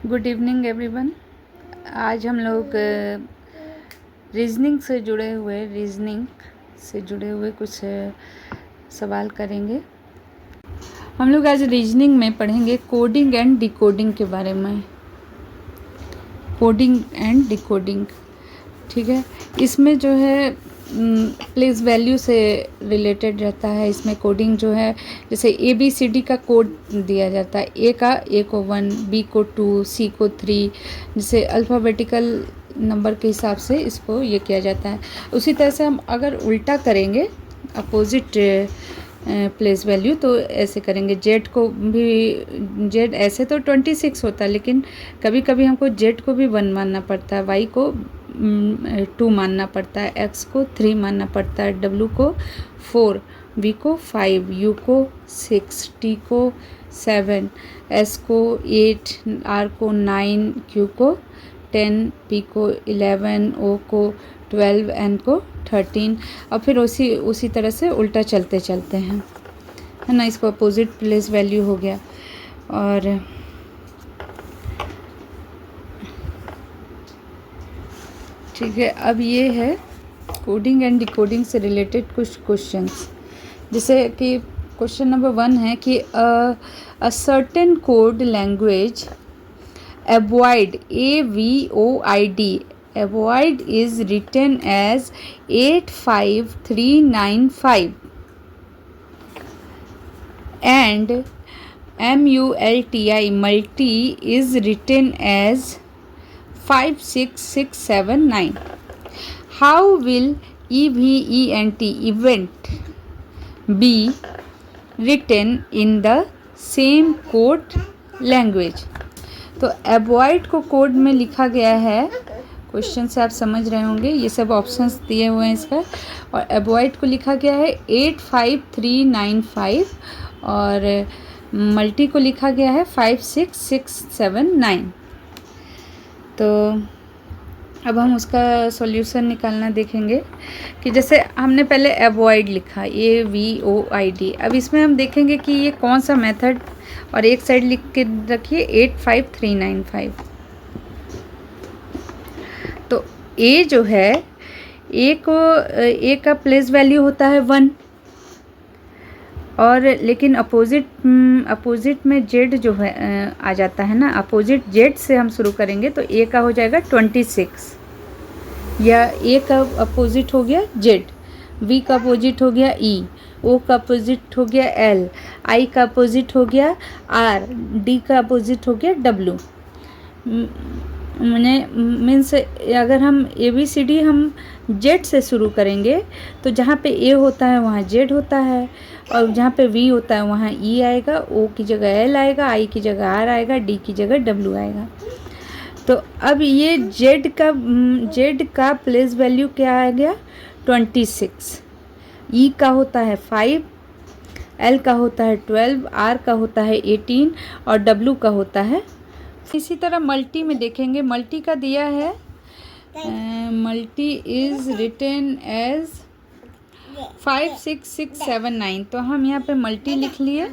Good evening everyone. आज हम लोग रीजनिंग से जुड़े हुए कुछ सवाल करेंगे। हम लोग आज रीजनिंग में पढ़ेंगे कोडिंग एंड डिकोडिंग के बारे में। कोडिंग एंड डिकोडिंग, ठीक है। इसमें जो है प्लेस वैल्यू से रिलेटेड रहता है। इसमें कोडिंग जो है, जैसे ABCD का कोड दिया जाता है। A को 1, B को 2, C को 3, जैसे अल्फ़ाबेटिकल नंबर के हिसाब से इसको ये किया जाता है। उसी तरह से हम अगर उल्टा करेंगे अपोजिट प्लेस वैल्यू तो ऐसे करेंगे। जेड को भी, जेड ऐसे तो 26 होता है, लेकिन कभी कभी हमको जेड को भी 1 मानना पड़ता है, वाई को 2 मानना पड़ता है, एक्स को 3 मानना पड़ता है, डब्लू को 4, वी को 5, यू को 6, टी को 7, एस को 8, आर को 9, क्यू को 10, पी को 11, ओ को 12, एन को 13। और फिर उसी तरह से उल्टा चलते चलते हैं, है ना। इसको अपोजिट प्लेस वैल्यू हो गया। और ठीक है, अब ये है कोडिंग एंड डिकोडिंग से रिलेटेड कुछ क्वेश्चंस। जैसे कि क्वेश्चन नंबर 1 है कि अ certain code language avoid AVOID avoid is written as 85395 and multi is written as 56679. How will event be written in the same code language? तो avoid को code में लिखा गया है। क्वेश्चन से आप समझ रहे होंगे, ये सब ऑप्शंस दिए हुए हैं इसका। और अवॉइड को लिखा गया है 85395 और मल्टी को लिखा गया है 56679। तो अब हम उसका सॉल्यूशन निकालना देखेंगे कि जैसे हमने पहले अवॉइड लिखा AVOID। अब इसमें हम देखेंगे कि ये कौन सा मेथड, और एक साइड लिख के रखिए 85395। तो ए जो है, ए का प्लेस वैल्यू होता है 1, और लेकिन अपोजिट में जेड जो है आ जाता है ना। अपोजिट जेड से हम शुरू करेंगे तो ए का हो जाएगा 26, या ए का अपोजिट हो गया जेड, वी का अपोजिट हो गया ई, ओ का अपोजिट हो गया एल, आई का अपोजिट हो गया आर, डी का अपोजिट हो गया डब्लू। मीन्स अगर हम ABCD हम जेड से शुरू करेंगे तो जहाँ पे ए होता है वहाँ जेड होता है, और जहाँ पे वी होता है वहाँ ई आएगा, ओ की जगह एल आएगा, आई की जगह आर आएगा, डी की जगह डब्लू आएगा। तो अब ये जेड का प्लेस वैल्यू क्या आ गया 26, ई का होता है 5, एल का होता है 12, आर का होता है 18 और डब्लू का होता है। इसी तरह मल्टी में देखेंगे, मल्टी का दिया है मल्टी इज़ रिटन एज 56679। तो हम यहाँ पे मल्टी लिख लिए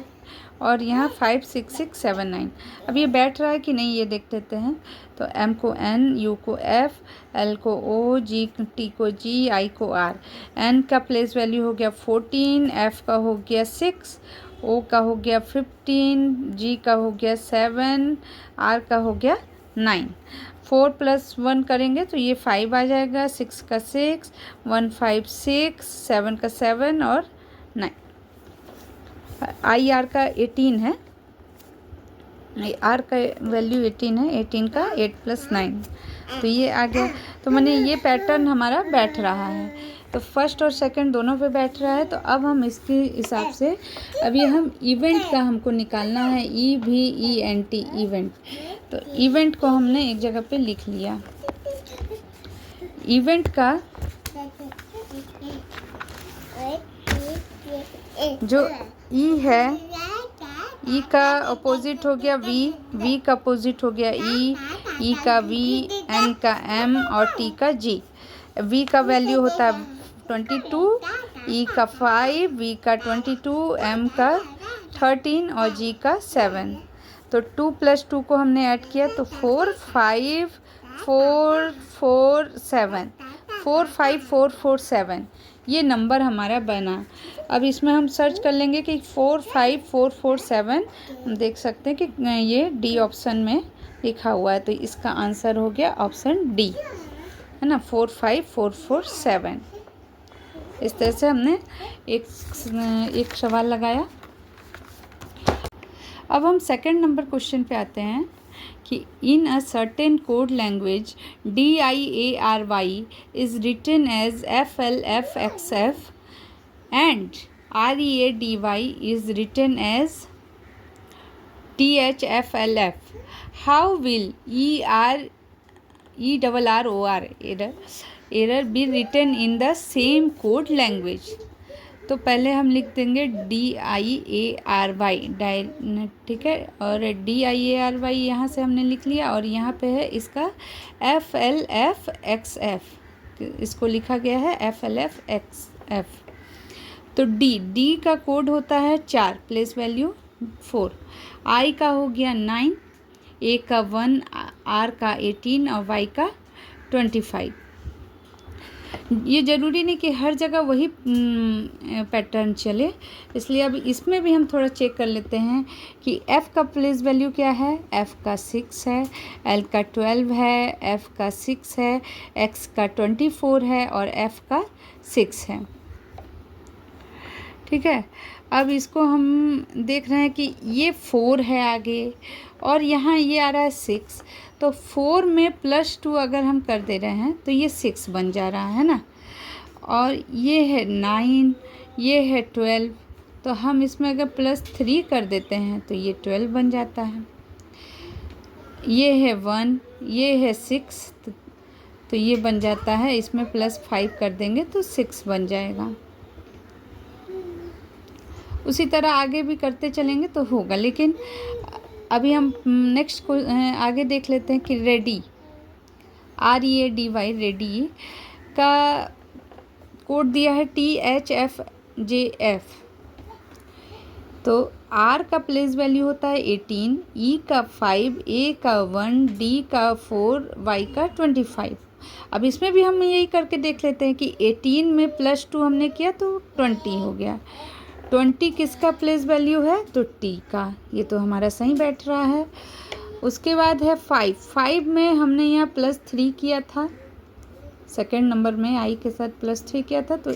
और यहाँ 56679। अब ये बैठ रहा है कि नहीं ये देख लेते हैं। तो एम को एन, यू को एफ, एल को ओ, जी टी को जी, आई को आर। एन का प्लेस वैल्यू हो गया 14, एफ का हो गया 6, ओ का हो गया 15, जी का हो गया 7, आर का हो गया 9। 4 + 1 करेंगे तो ये 5 आ जाएगा, 6 का 6, 1 5 6, 7 का 7 और 9। आई आर का 18 है, आर का वैल्यू 18 है, 18 का 8 + 9, तो ये आ गया। तो मैंने ये पैटर्न हमारा बैठ रहा है, तो फर्स्ट और सेकंड दोनों पे बैठ रहा है। तो अब हम इसके हिसाब से, अब ये हम इवेंट का हमको निकालना है, EVENT इवेंट। तो इवेंट को हमने एक जगह पे लिख लिया। इवेंट का जो ई है, ई का अपोजिट हो गया वी का अपोजिट हो गया ई का वी, एन का एम और टी का जी। वी का वैल्यू होता है 22, ई का 5, वी का 22, एम का 13 और जी का 7। तो 2 + 2 को हमने ऐड किया तो 4 5 4 4 7 4 5 4 4 7 ये नंबर हमारा बना। अब इसमें हम सर्च कर लेंगे कि 4 5 4 4 7, हम देख सकते हैं कि ये डी ऑप्शन में लिखा हुआ है, तो इसका आंसर हो गया ऑप्शन डी, है ना, 4 5 4 4 7। इस तरह से हमने एक सवाल लगाया। अब हम सेकंड नंबर क्वेश्चन पे आते हैं कि in a certain code language DIARY is written as FLFXF and READY is written as THFLF. How will ERROR error be written in the same code language? तो पहले हम लिख देंगे DIARY, ठीक है, और DIARY यहाँ से हमने लिख लिया, और यहाँ पे है इसका FLFXF, इसको लिखा गया है FLFXF। तो D का कोड होता है 4, प्लेस वैल्यू 4, I का हो गया 9, A का 1, R का 18 और Y का 25। ये ज़रूरी नहीं कि हर जगह वही पैटर्न चले, इसलिए अब इसमें भी हम थोड़ा चेक कर लेते हैं कि F का प्लेस वैल्यू क्या है। F का 6 है, L का 12 है, F का 6 है, X का 24 है और F का 6 है। ठीक है, अब इसको हम देख रहे हैं कि ये 4 है आगे और यहाँ ये आ रहा है 6, तो 4 में +2 अगर हम कर दे रहे हैं तो ये 6 बन जा रहा है ना, और ये है 9, ये है 12, तो हम इसमें अगर +3 कर देते हैं तो ये 12 बन जाता है। ये है 1, ये है 6, तो ये बन जाता है, इसमें +5 कर देंगे तो 6 बन जाएगा। उसी तरह आगे भी करते चलेंगे तो होगा, लेकिन अभी हम नेक्स्ट को आगे देख लेते हैं कि रेडी READY रेडी का कोड दिया है THFJF। तो R का प्लेस वैल्यू होता है 18, E का 5, A का 1, D का 4, Y का 25। अब इसमें भी हम यही करके देख लेते हैं कि 18 में +2 हमने किया तो 20 हो गया। 20 किसका प्लेस वैल्यू है, तो T का, ये तो हमारा सही बैठ रहा है। उसके बाद है 5 में हमने यहाँ +3 किया था, सेकंड नंबर में I के साथ +3 किया था, तो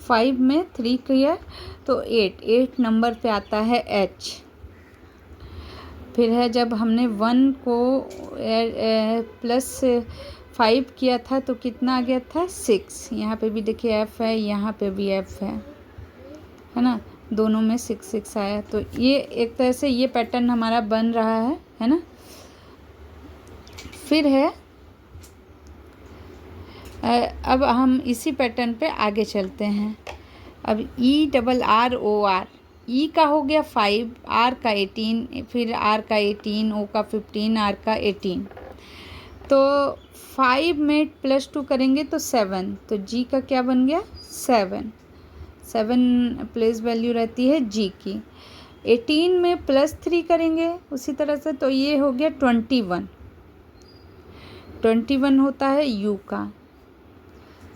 5 में 3 किया तो 8 नंबर पे आता है H। फिर है जब हमने 1 को +5 किया था तो कितना आ गया था 6, यहाँ पे भी देखिए F है, यहाँ पे भी F है ना, दोनों में 6 6 आया। तो ये एक तरह से ये पैटर्न हमारा बन रहा है ना। फिर है अब हम इसी पैटर्न पे आगे चलते हैं। अब ERROR, E का हो गया 5, R का 18, फिर R का 18, O का 15, R का 18। तो 5 में +2 करेंगे तो 7, तो G का क्या बन गया 7 प्लेस वैल्यू रहती है G की। 18 में +3 करेंगे उसी तरह से, तो ये हो गया 21 होता है U का।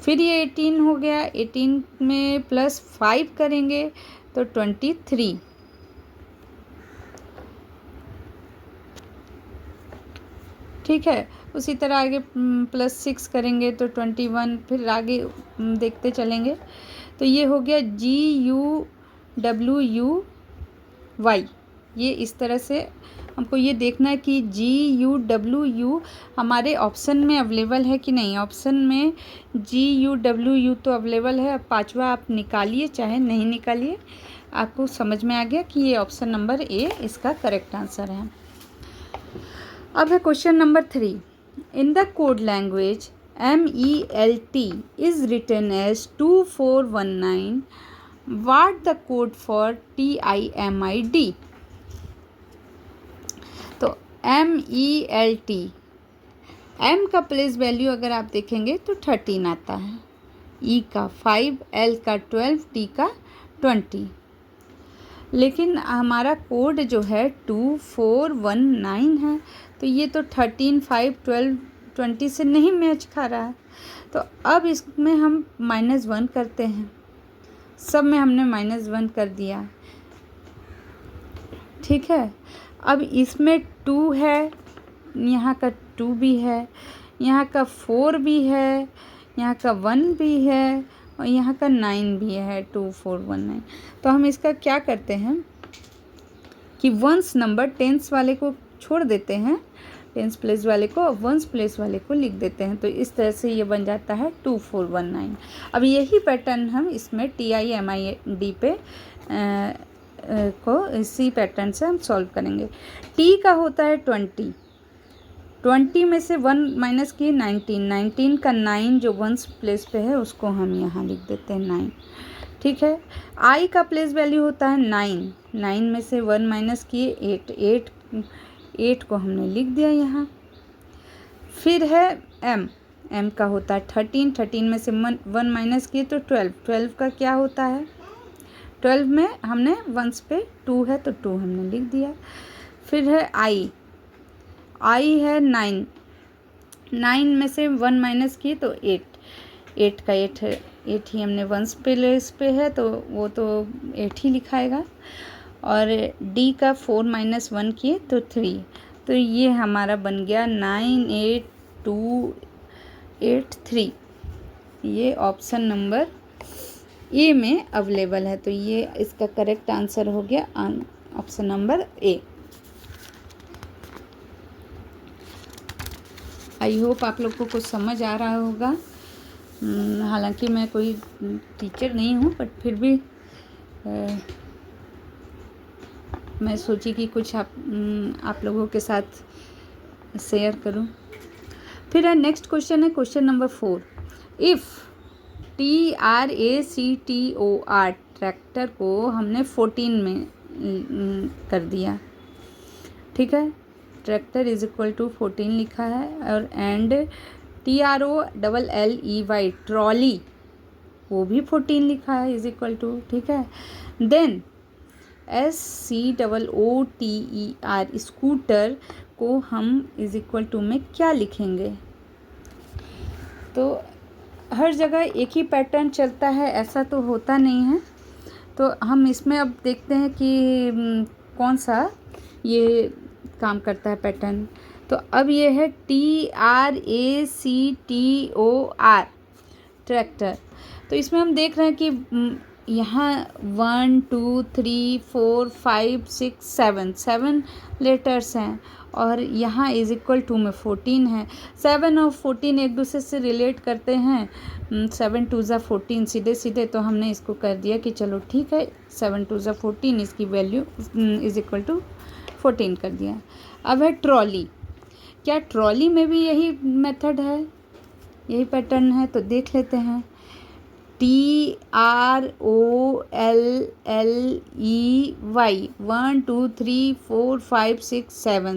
फिर ये 18 हो गया, 18 में +5 करेंगे तो 23। ठीक है, उसी तरह आगे +6 करेंगे तो 21, फिर आगे देखते चलेंगे तो ये हो गया GUWY। ये इस तरह से हमको ये देखना है कि GUWU हमारे ऑप्शन में अवेलेबल है कि नहीं। ऑप्शन में GUWU तो अवेलेबल है, अब 5वां आप निकालिए चाहे नहीं निकालिए, आपको समझ में आ गया कि ये ऑप्शन नंबर A इसका करेक्ट आंसर है। अब है question number 3। In the code language MELT is written as 2419. What the code for TIMID? तो MELT, M का प्लेस वैल्यू अगर आप देखेंगे तो 13 आता है, E का 5, L का 12, T का 20। लेकिन हमारा कोड जो है 2419 है, तो ये तो 13, 5, 12, 20 से नहीं मैच खा रहा है। तो अब इसमें हम -1 करते हैं। सब में हमने -1 कर दिया, ठीक है। अब इसमें 2 है, यहाँ का 2 भी है, यहाँ का 4 भी है, यहाँ का 1 भी है और यहाँ का 9 भी है, 2419। तो हम इसका क्या करते हैं कि वंस नंबर टेंस वाले को छोड़ देते हैं, टेंस प्लेस वाले को, और वंस प्लेस वाले को लिख देते हैं। तो इस तरह से ये बन जाता है 2419। अब यही पैटर्न हम इसमें TIMID पे को इसी पैटर्न से हम सॉल्व करेंगे। टी का होता है 20, 20 में से 1 माइनस किए 19, 19 का 9 जो वंस प्लेस पे है उसको हम यहाँ लिख देते हैं 9, ठीक है। आई का प्लेस वैल्यू होता है 9, 9 में से 1 माइनस किए 8, 8 को हमने लिख दिया यहाँ। फिर है एम का होता है 13, 13 में से 1 माइनस किए तो 12, 12 का क्या होता है 12 में हमने वंस पे 2 है तो 2 हमने लिख दिया। फिर है आई है 9, 9 में से 1 माइनस किए तो 8, 8 का 8 है, 8 ही हमने वंस प्लेस पे है तो वो तो 8 ही लिखाएगा। और डी का 4 माइनस 1 किए तो 3, तो ये हमारा बन गया 98283। ये ऑप्शन नंबर ए में अवेलेबल है, तो ये इसका करेक्ट आंसर हो गया option number A. I hope आप लोग को कुछ समझ आ रहा होगा। हालांकि मैं कोई टीचर नहीं हूँ, बट फिर भी मैं सोची कि कुछ आप लोगों के साथ शेयर करूँ। फिर है नेक्स्ट क्वेश्चन है question number 4। If TRACTOR tractor को हमने 14 में कर दिया, ठीक है। ट्रैक्टर इज इक्वल टू 14 लिखा है, और एंड TROLLEY ट्रॉली वो भी 14 लिखा है इज इक्वल टू, ठीक है। देन SCOOTER स्कूटर को हम इज इक्वल टू में क्या लिखेंगे। तो हर जगह एक ही पैटर्न चलता है ऐसा तो होता नहीं है, तो हम इसमें अब देखते हैं कि कौन सा ये काम करता है पैटर्न। तो अब ये है TRACTOR ट्रैक्टर। तो इसमें हम देख रहे हैं कि यहाँ 1 2 3 4 5 6 7 लेटर्स हैं, और यहाँ इज इक्वल टू में 14 है। 7 और 14 एक दूसरे से रिलेट करते हैं, 7 2 ज़ा 14 सीधे सीधे, तो हमने इसको कर दिया कि चलो ठीक है 7 2 ज़ा 14, इसकी वैल्यू इज इक्वल टू 14 कर दिया। अब है ट्रॉली। क्या ट्रॉली में भी यही मेथड है, यही पैटर्न है? तो देख लेते हैं। TROLLEY 1 2 3 4 5 6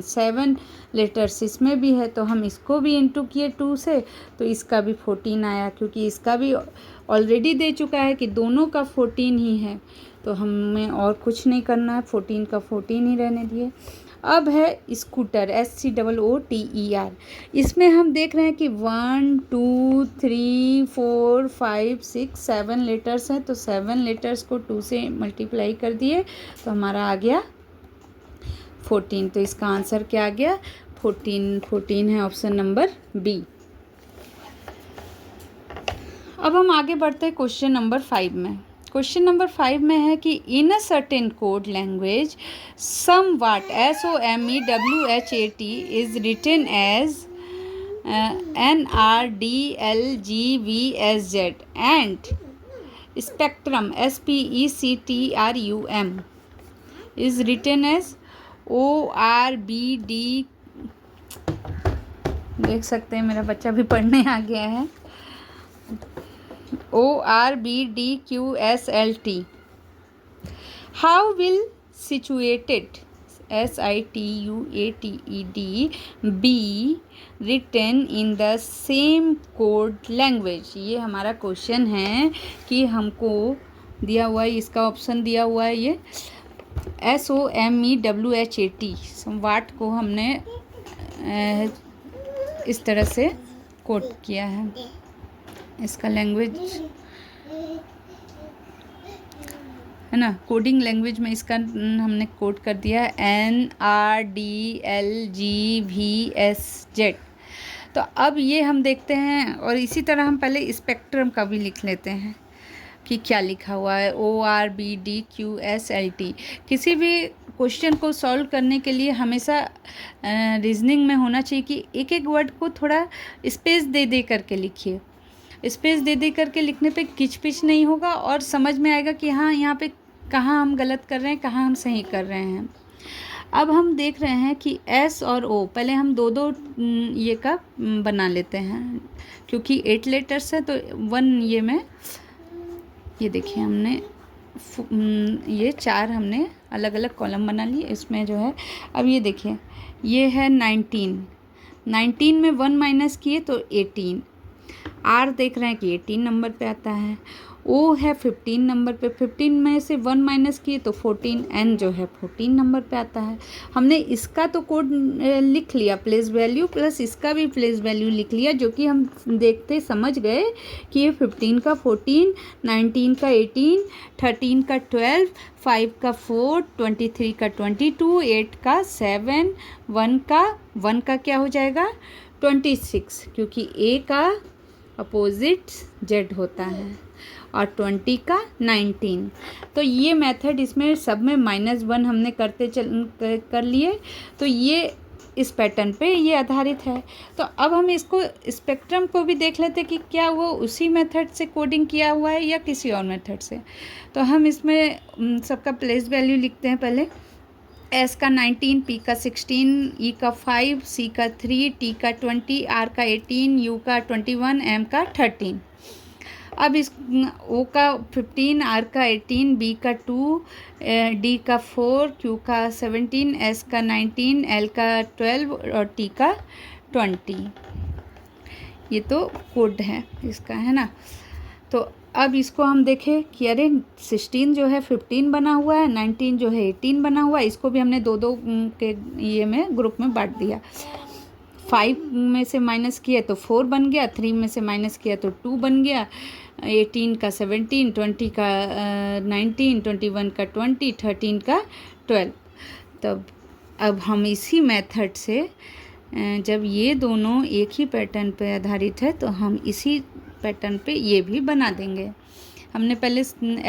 7 लेटर्स इसमें भी है, तो हम इसको भी इंटू किए 2 से, तो इसका भी 14 आया, क्योंकि इसका भी ऑलरेडी दे चुका है कि दोनों का 14 ही है, तो हमें और कुछ नहीं करना है, 14 का 14 ही रहने दिए। अब है स्कूटर, SCOOTER। इसमें हम देख रहे हैं कि 1 2 3 4 5 6 7 लेटर्स हैं, तो 7 लेटर्स को 2 से मल्टीप्लाई कर दिए तो हमारा आ गया 14। तो इसका आंसर क्या आ गया 14 है ऑप्शन नंबर बी। अब हम आगे बढ़ते हैं क्वेश्चन नंबर 5 में। क्वेश्चन नंबर 5 में है कि in a certain code language somewhat SOMEWHAT is written as NRDLGVSZ and spectrum SPECTRUM is written as ORBD। देख सकते हैं मेरा बच्चा भी पढ़ने आ गया है। ORBDQSLT। How will situated SITUATED be written in the same code language? ये हमारा क्वेश्चन है कि हमको दिया हुआ है, इसका ऑप्शन दिया हुआ है ये SOMEWHAT, वाट को हमने इस तरह से कोड किया है। इसका लैंग्वेज है ना, कोडिंग लैंग्वेज में इसका हमने कोड कर दिया है NRDLGVSZ। तो अब ये हम देखते हैं, और इसी तरह हम पहले स्पेक्ट्रम का भी लिख लेते हैं कि क्या लिखा हुआ है। ORBDQSLT। किसी भी क्वेश्चन को सॉल्व करने के लिए हमेशा रीजनिंग में होना चाहिए कि एक एक वर्ड को थोड़ा स्पेस दे दे करके लिखिए। स्पेस दे दे करके लिखने पे किचपिच नहीं होगा और समझ में आएगा कि हाँ यहाँ पे कहाँ हम गलत कर रहे हैं, कहाँ हम सही कर रहे हैं। अब हम देख रहे हैं कि S और O, पहले हम दो दो ये का बना लेते हैं क्योंकि 8 लेटर्स है तो 1 ये में, ये देखिए हमने ये 4 हमने अलग अलग कॉलम बना लिए इसमें जो है। अब ये देखिए ये है 19 में 1 माइनस किए तो 18। R देख रहे हैं कि 18 नंबर पे आता है। O है 15 नंबर पे, 15 में से 1 माइनस किए तो 14। N जो है 14 नंबर पे आता है। हमने इसका तो कोड लिख लिया प्लेस वैल्यू, प्लस इसका भी प्लेस वैल्यू लिख लिया, जो कि हम देखते समझ गए कि ये 15 का 14, 19 का 18, 13 का 12, 5 का 4, 23 का 22, 8 का 7, 1 का क्या हो जाएगा 26, क्योंकि A का अपोजिट Z होता है, और 20 का 19। तो ये मेथड इसमें सब में -1 हमने कर लिए। तो ये इस पैटर्न पे ये आधारित है। तो अब हम इसको स्पेक्ट्रम को भी देख लेते कि क्या वो उसी मेथड से कोडिंग किया हुआ है या किसी और मेथड से। तो हम इसमें सबका प्लेस वैल्यू लिखते हैं पहले। S का 19, P का 16, E का 5, C का 3, T का 20, R का 18, U का 21, M का 13। अब इस O का 15, R का 18, B का 2, D का 4, Q का 17, S का 19, L का 12 और T का 20। ये तो कोड है इसका, है ना। तो अब इसको हम देखें कि अरे 16 जो है 15 बना हुआ है, 19 जो है 18 बना हुआ है। इसको भी हमने दो दो के ये में ग्रुप में बांट दिया। 5 में से माइनस किया तो 4 बन गया, 3 में से माइनस किया तो 2 बन गया, 18 का 17, 20 का 19, 21 का 20, 13 का 12। तब अब हम इसी मेथड से जब ये दोनों एक ही पैटर्न पे आधारित है तो हम इसी पैटर्न पे ये भी बना देंगे। हमने पहले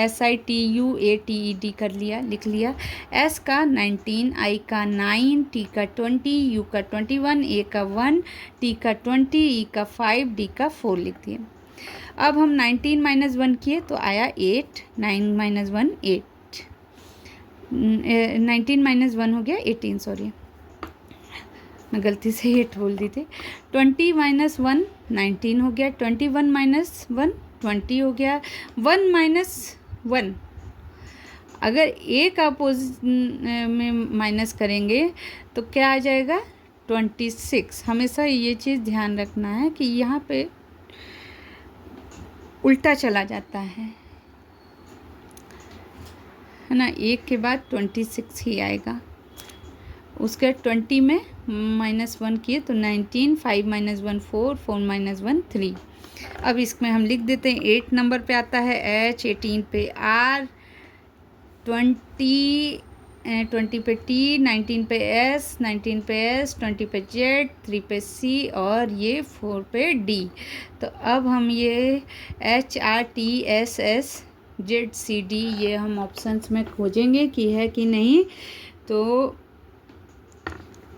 SITUATED कर लिया, लिख लिया। S का 19, I का 9, T का 20, U का 21, A का 1, T का 20, E का 5, D का 4 लिख दिए। अब हम 19 - 1 किए तो आया 8, 9 - 1 8, 19 - 1 हो गया 18, सॉरी मैं गलती से 8 बोल दी थी। 20 - 1 19 हो गया, 21 - 1 20 हो गया, 1 - 1 अगर एक अपोजिट में माइनस करेंगे तो क्या आ जाएगा 26। हमेशा ये चीज़ ध्यान रखना है कि यहाँ पे उल्टा चला जाता है ना, एक के बाद 26 ही आएगा। उसके 20 में -1 किए तो 19, 5 - 1 4, 4 - 1 3। अब इसमें हम लिख देते हैं 8 नंबर पे आता है H, 18 पे R, 20 पे T, 19 पे S, 19 पे S, 20 पे Z, 3 पे C और ये 4 पे D। तो अब हम ये HRTSSZCD ये हम ऑप्शंस में खोजेंगे कि है कि नहीं। तो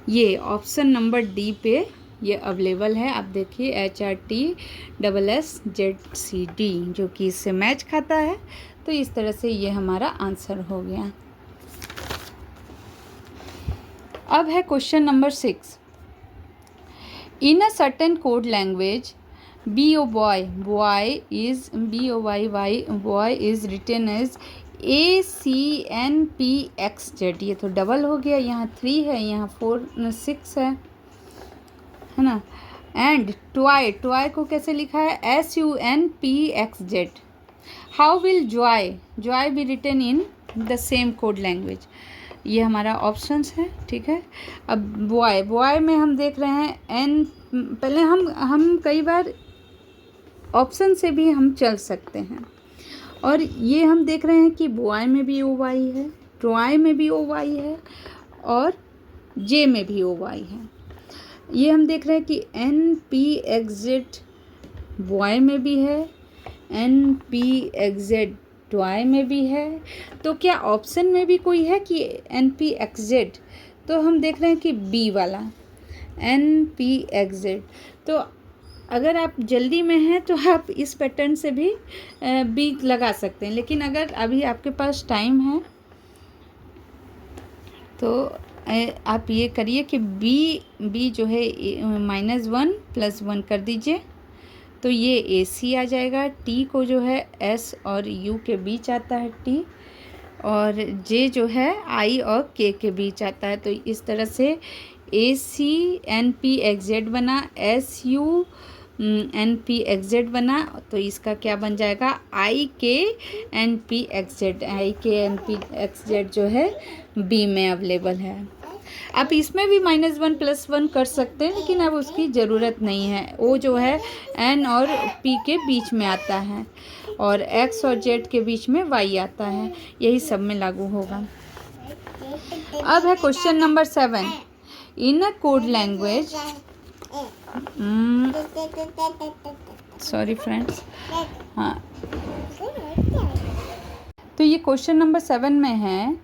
ये ऑप्शन नंबर D पे ये अवेलेबल है। आप देखिए HRTSSZCD जो कि इससे मैच खाता है। तो इस तरह से ये हमारा आंसर हो गया। अब है question number 6। In a certain code language boy is written as ACNPXZ। ये तो डबल हो गया, यहाँ 3 है, यहाँ 6 है ना। एंड टॉय को कैसे लिखा है SUNPXZ। How will joy be written in the same code language. ये हमारा ऑप्शंस है, ठीक है। अब बॉय में हम देख रहे हैं एन, पहले हम कई बार ऑप्शन से भी हम चल सकते हैं, और ये हम देख रहे हैं कि बॉय में भी ओ वाई है, ट्रॉय में भी ओ वाई है, और जे में भी ओ वाई है। ये हम देख रहे हैं कि एन पी एग्जिट बॉय में भी है, एन पी एग्जिट ट्वाई में भी है। तो क्या ऑप्शन में भी कोई है कि एन पी एग्जिट? तो हम देख रहे हैं कि बी वाला एन पी एग्जिट। तो अगर आप जल्दी में हैं तो आप इस पैटर्न से भी बी लगा सकते हैं, लेकिन अगर अभी आपके पास टाइम है तो आप ये करिए कि बी जो है -1 + 1 कर दीजिए, तो ये ए सी आ जाएगा। टी को जो है एस और यू के बीच आता है टी, और जे जो है आई और के बीच आता है। तो इस तरह से ए सी एन पी एग्जेड बना, एस यू एन पी एग्जेड बना। तो इसका क्या बन जाएगा? आई के एन पी एग्जेड। आई के एन पी एग्जेड जो है बी में अवेलेबल है। आप इसमें भी -1 + 1 कर सकते हैं, लेकिन अब उसकी ज़रूरत नहीं है। वो जो है एन और पी के बीच में आता है, और एक्स और जेड के बीच में वाई आता है। यही सब में लागू होगा। अब है question number 7। In a code language, sorry friends, हाँ, तो ये क्वेश्चन नंबर 7 में है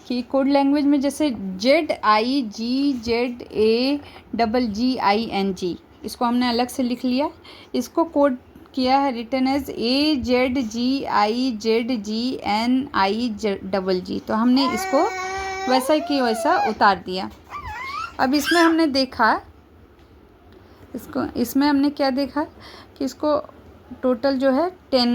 कि कोड लैंग्वेज में जैसे ZIGZAGGING, इसको हमने अलग से लिख लिया, इसको कोड किया है, रिटन एज AZGIZGNIGG। तो हमने इसको वैसा कि वैसा उतार दिया। अब इसमें हमने देखा, इसमें हमने क्या देखा कि इसको टोटल जो है 10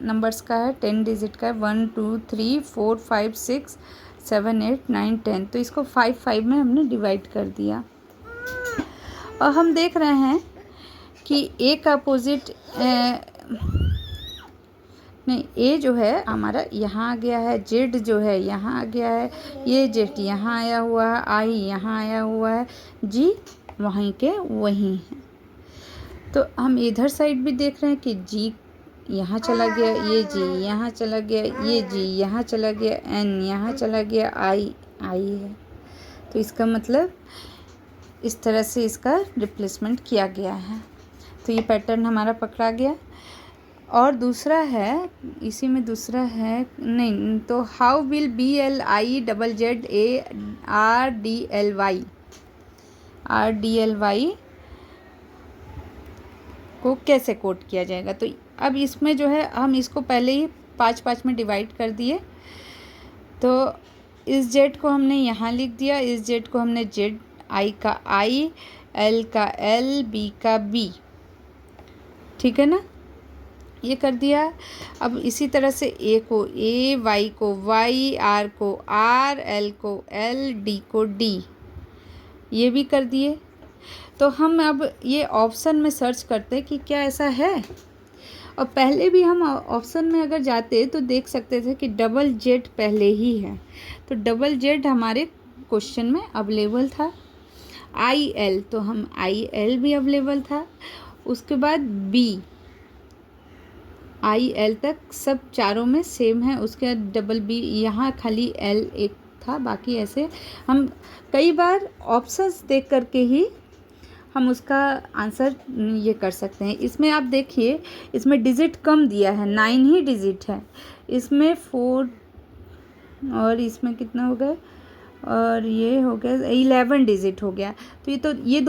नंबर्स का है, 10 डिजिट का है। 1 2 3 4 5 6 7 8 9 10। तो इसको 5 में हमने डिवाइड कर दिया, और हम देख रहे हैं कि ए का अपोजिट नहीं, ए जो है हमारा यहाँ आ गया है, जेड जो है यहाँ आ गया है, ये जेड यहाँ आया हुआ है, आई यहाँ आया हुआ है, जी वहीं के वहीं है। तो हम इधर साइड भी देख रहे हैं कि जी यहाँ चला गया, ये जी यहाँ चला गया, ये जी यहाँ चला गया, एन यहाँ चला गया, आई है। तो इसका मतलब इस तरह से इसका रिप्लेसमेंट किया गया है। तो ये पैटर्न हमारा पकड़ा गया। और दूसरा है, इसी में दूसरा है नहीं, तो हाउ विल BLIZZARDLY को कैसे कोड किया जाएगा? तो अब इसमें जो है हम इसको पहले ही 5 में डिवाइड कर दिए। तो इस जेड को हमने यहाँ लिख दिया, इस जेड को हमने जेड, आई का आई, एल का एल, बी का बी, ठीक है ना, ये कर दिया। अब इसी तरह से ए को ए, वाई को वाई, आर को आर, एल को एल, डी को डी, ये भी कर दिए। तो हम अब ये ऑप्शन में सर्च करते हैं कि क्या ऐसा है। और पहले भी हम ऑप्शन में अगर जाते तो देख सकते थे कि डबल जेड पहले ही है, तो डबल जेड हमारे क्वेश्चन में अवेलेबल था। आई एल, तो हम आई एल भी अवेलेबल था। उसके बाद बी, आई एल तक सब चारों में सेम है। उसके बाद डबल बी, यहाँ खाली एल एक था, बाकी ऐसे हम कई बार ऑप्शंस देख करके ही हम उसका आंसर ये कर सकते हैं। इसमें आप देखिए, इसमें डिजिट कम दिया है, 9 ही डिजिट है। इसमें 4 और इसमें कितना हो गया, और ये हो गया 11 डिजिट हो गया। तो ये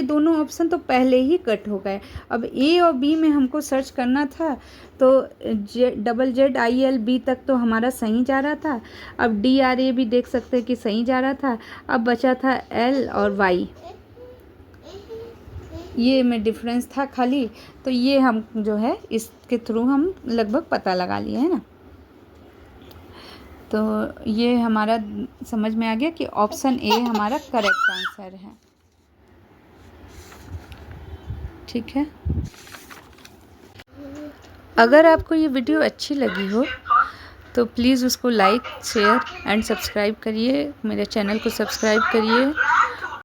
दोनों ऑप्शन तो पहले ही कट हो गए। अब ए और बी में हमको सर्च करना था, तो double Z I L B तक तो हमारा सही जा रहा था। अब डी आर ए भी देख सकते हैं कि सही जा रहा था। अब बचा था एल और वाई, ये में डिफरेंस था खाली। तो ये हम जो है इसके थ्रू हम लगभग पता लगा लिए है ना। तो ये हमारा समझ में आ गया कि ऑप्शन ए हमारा करेक्ट आंसर है, ठीक है। अगर आपको ये वीडियो अच्छी लगी हो तो प्लीज़ उसको लाइक शेयर एंड सब्सक्राइब करिए, मेरे चैनल को सब्सक्राइब करिए